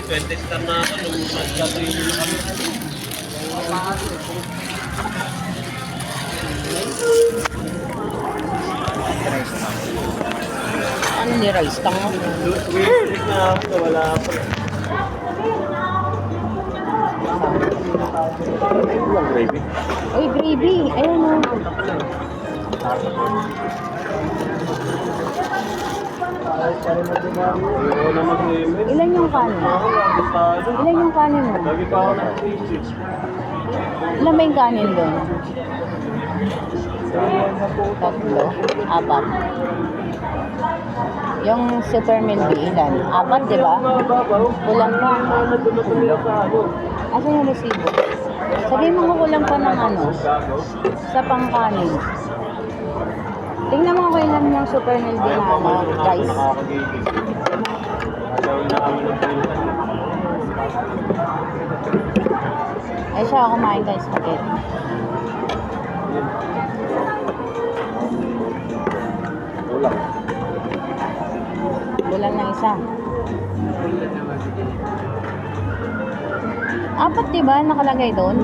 20 star na ako nung nag-graduate na kami. Ano ni rice tang? Wait na ako, wala pa. Gravy. Uy, gravy. Ayun o. Ilan yung kanin? Ilan yung kanin mo? Lagi pa ako ng cheese. Ilan ba yung kanin doon? 3, 4. Yung super milk ilan? 4, di ba? Kulang pa. Asan yung resibo? Sabihin mo kulang pa ng ano? Sa pangkanin. Tingnan mo kung ilan yung super milk na ano, rice. Ay siya, kumain tayo spaghetti. Kulang ng isa. 4, diba? Nakalagay doon.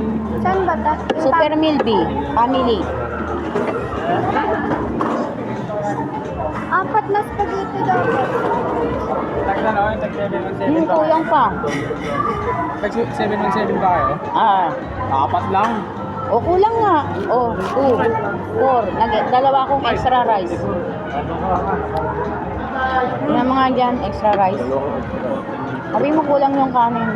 Saan ba ta? Super Milby, family. 4 na spaghetti daw. Kulang pa. Tag 717 ba kayo? Ah. 4 lang. O, kulang nga. O, 2, 4. Dalawa akong extra rice. Yung mga dyan, extra rice. Sabi mo kulang yung kanin.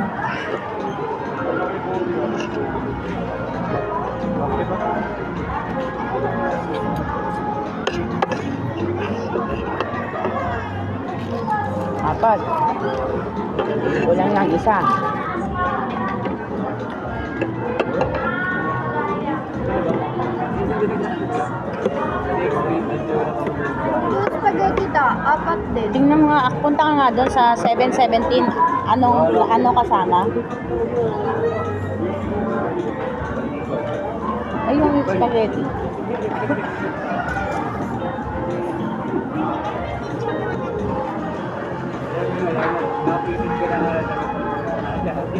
Apat. Kulang ng isa. Yung spaghetti ta, 4 din. Tingnan mo nga, punta ka nga doon sa 717. Ano kasama? Ay, yung spaghetti.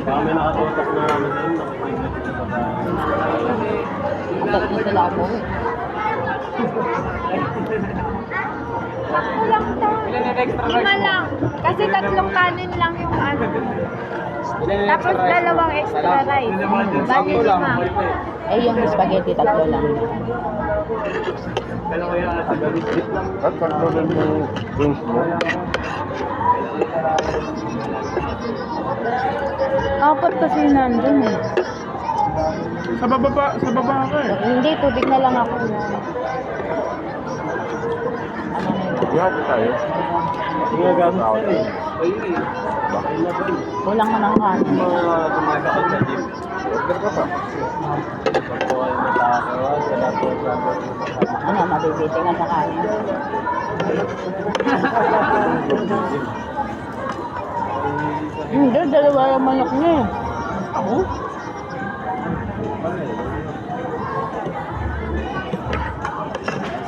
Kami nakatutok na namin doon. Nakikita ko ba? Atat na sila ako eh. Kulang ta. 5 lang. Kasi 3 kanin lang yung ano. Tapos 2 extra rice. Bali 5. Eh, yung spaghetti, 3 lang. Kailan ko yung asa galit lang. At pagkaroon ng drinks mo, 4 kasi nandun eh. Sa baba ka eh. Hindi, tubig na lang ako. Ano na yun? ihaw tayo. Sige, gamit ka eh. Ayun eh. Kulang mo ng kanin. Mga tumatakot sa jeep. Order ka pa. Pagkuha yung matakawan, sa dapat Ano, mabibiti nga sa kanin. Hindi, 2 yung manok niya eh. Ako?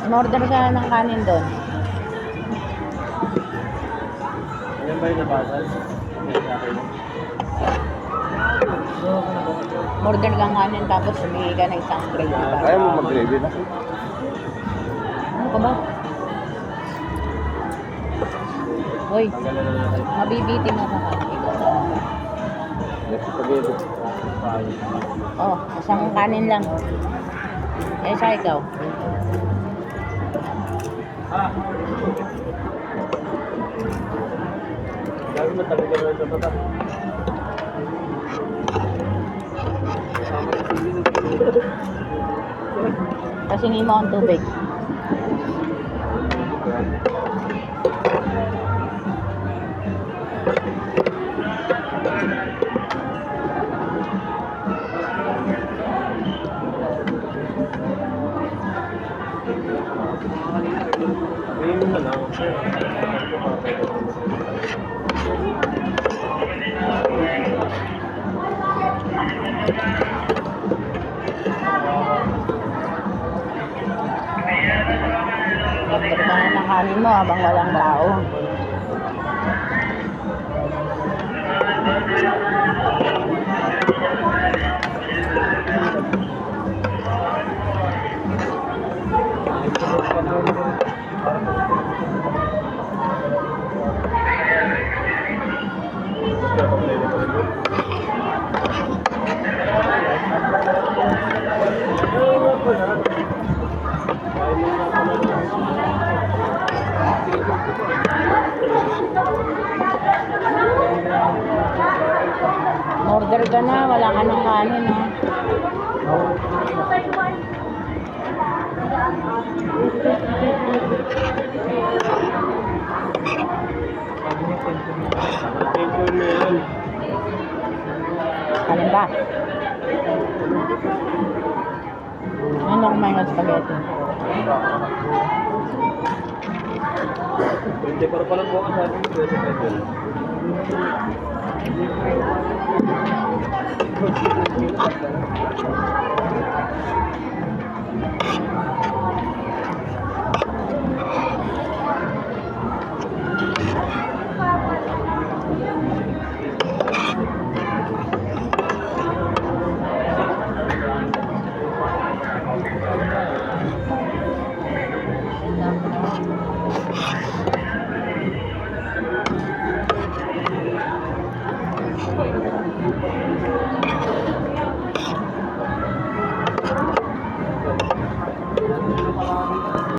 In-order ka ng kanin doon. Ayan ba yung nabasal? Order kang kanin tapos sumigay ka ng isang gravy. Ayaw mo mag-gravy na. Ano ka ba? Hoy, Tagalan na natin. mabibiti mo sa kanin. Next spaghetti. Oh, isang kanin lang. Eh, sa ikaw. Lagi matabi ka na sa bata. Kasingin mo ang tubig. Sabihin mo na lang. Pagkain ng kanin mo habang walang tao. Order ka na, wala ka ng kanin, no? Picture na yan. Kanin ba? Ano kumain ng spaghetti? 24 pa lang bukas sabi ko, 25 yun.